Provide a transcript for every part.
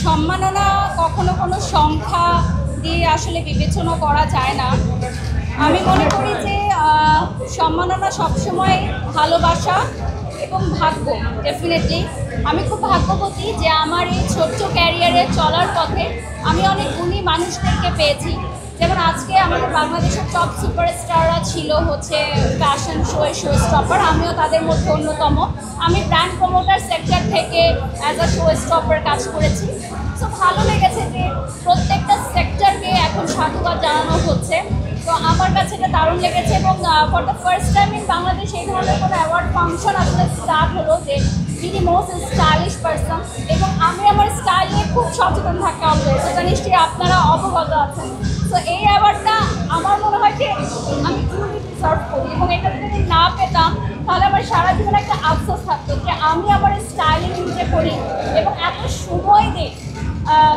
সম্মাননা কখনো কোনো সংখ্যা দিয়ে আসলে বিবেচনা করা যায় না। আমি মনে করি যে সম্মাননা সবসময় ভালোবাসা এবং ভাগ্য। ডেফিনেটলি আমি খুব ভাগ্যবতী যে আমার এই ছোট্ট ক্যারিয়ারে চলার পথে আমি অনেক গুণী মানুষদেরকে পেয়েছি। যেমন আজকে আমাদের বাংলাদেশের টপ সুপারস্টাররা ছিল হচ্ছে ফ্যাশন শো স্টপার, আমিও তাদের মধ্যে অন্যতম। আমি ব্র্যান্ড প্রমোটার সেক্টর থেকে অ্যাজ আ শো স্টপার কাজ করেছি। সো ভালো লেগেছে যে প্রত্যেকটা সেক্টরকে এখন সাধুবাদ জানানো হচ্ছে। তো আমার কাছে এটা দারুণ লেগেছে এবং for the first time in Bangladesh এই ধরনের কোনো অ্যাওয়ার্ড ফাংশন আসলে স্টার্ট হলো যে যিনি মোস্ট স্টাইলিশ পারসন, এবং আমি আমার স্টাইল নিয়ে খুব সচেতন থাকি অলওয়েজ, এটা নিশ্চয়ই আপনারা অবগত আছেন। তো এই অ্যাওয়ার্ডটা আমার মনে হয় যে আমি খুবই ডিজার্ভ করি, এবং এটা যদি না পেতাম তাহলে আমার সারা জীবন একটা আফসোস থাকতো যে আমি আমার স্টাইলিং নিজে করি এবং এত সময় দিই।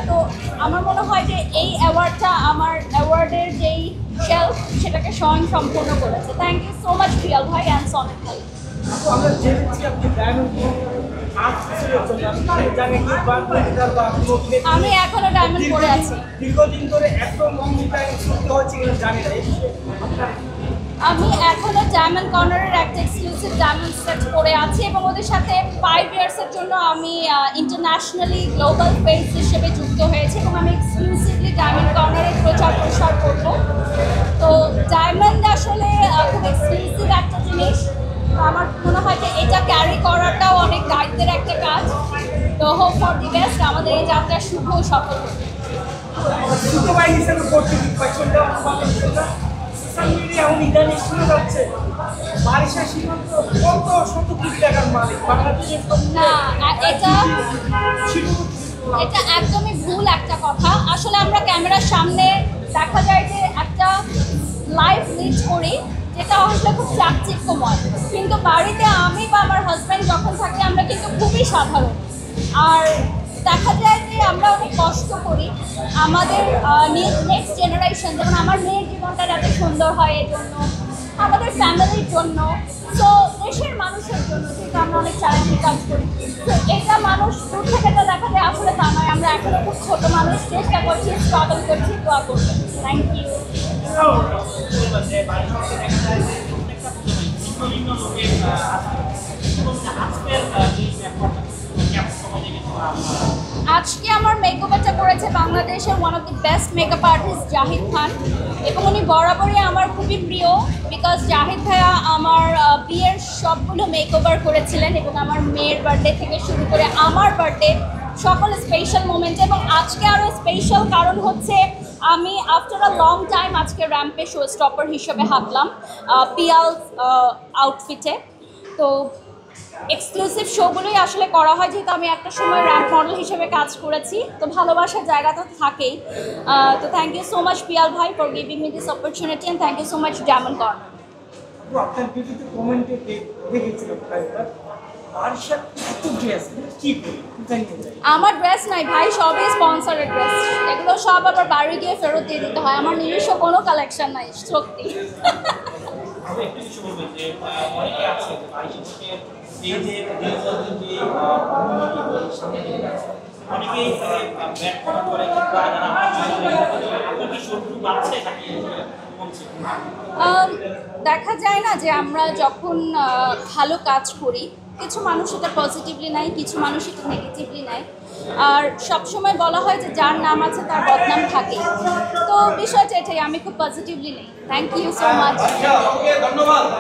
তো আমার মনে হয় যে এই অ্যাওয়ার্ডটা আমার অ্যাওয়ার্ডের যেই শেলফ সেটাকে স্বয়ং সম্পূর্ণ করেছে। Thank you so much Piyal ভাই অ্যান্ড সনেট ভাই। আমি এখনো ডায়মন্ড পরে আছি। দীর্ঘদিন ধরে এত জানি না, আমি এখনো ডায়মন্ড কর্নারের একটা এক্সক্লুসিভ ডায়মন্ড সেট পরে আছি এবং ওদের সাথে 5 ইয়ার্সের জন্য আমি ইন্টারন্যাশনালি গ্লোবাল ফেস হিসেবে যুক্ত হয়েছি এবং আমি এক্সক্লুসিভলি ডায়মন্ড কর্নারের প্রচার প্রসার করব। তো ডায়মন্ড আসলে খুব এক্সক্লুসিভ একটা জিনিস। আমার মনে হয় যে এটা ক্যারি করাটাও অনেক দায়িত্বের একটা কাজ। তো হোপ ফর দি বেস্ট, আমাদের এই যাত্রা শুভ সফল হবে। না, এটা একদমই ভুল একটা কথা। আসলে আমরা ক্যামেরার সামনে দেখা যায় যে একটা লাইফ লিড করি যেটা আসলে খুব চাকচিক্যময়, কিন্তু বাড়িতে আমি বা আমার হাজব্যান্ড যখন থাকি আমরা কিন্তু খুবই সাধারণ। আর দেখা যায় যে আমরা অনেক কষ্ট করি আমাদের নেক্সট জেনারেশন, যেমন আমার মেয়ের জীবনটা যাতে সুন্দর হয় এই জন্য, আমাদের ফ্যামিলির জন্য, তো দেশের মানুষের জন্য, যেহেতু আমরা অনেক চ্যালেঞ্জিং কাজ করি। তো এটা মানুষ দূর থেকে তো দেখা যায়, আসলে তা নয়। আমরা এখনো খুব ছোটো মানুষ, চেষ্টা করছি, স্ট্রাগল করছি, দোয়া করছি। Thank you. আজকে আমার মেকওভারটা করেছে বাংলাদেশের one of the best makeup artist Zahid Khan, এবং উনি বরাবরই আমার খুবই প্রিয়। বিকজ জাহিদ ভাইয়া আমার বিয়ের সবগুলো মেকওভার করেছিলেন এবং আমার মেয়ের বার্থডে থেকে শুরু করে আমার বার্থডে সকল স্পেশাল মোমেন্টে, এবং আজকে আরও স্পেশাল কারণ হচ্ছে আমি আফটার আ লং টাইম আজকে র্যাম্পে শো স্টপার হিসেবে হাঁটলাম পিয়াল আউটফিটে। তো এক্সক্লুসিভ শোগুলোই আসলে করা হয়, যেহেতু আমি একটা সময় র্যাম্প মডেল হিসেবে কাজ করেছি, তো ভালোবাসার জায়গা তো থাকেই। তো thank you so much Piyal ভাই for giving me this opportunity, and thank you so much diamond corner. আমার ড্রেস নাই ভাই, সবই স্পন্সরের ড্রেস, এগুলো সব আবার বাড়ি গিয়ে ফেরত দিয়ে দিতে হয়। আমার নিজস্ব কোনো কালেকশন নাই, সত্যি। দেখা যায় না যে আমরা যখন ভালো কাজ করি, কিছু মানুষ এটা পজিটিভলি নেয়, কিছু মানুষ এটা নেগেটিভলি নেয়। আর সবসময় বলা হয় যে যার নাম আছে তার বদনাম থাকে। তো বিষয়টা এটাই, আমি খুব পজিটিভলি নেই। Thank you so much.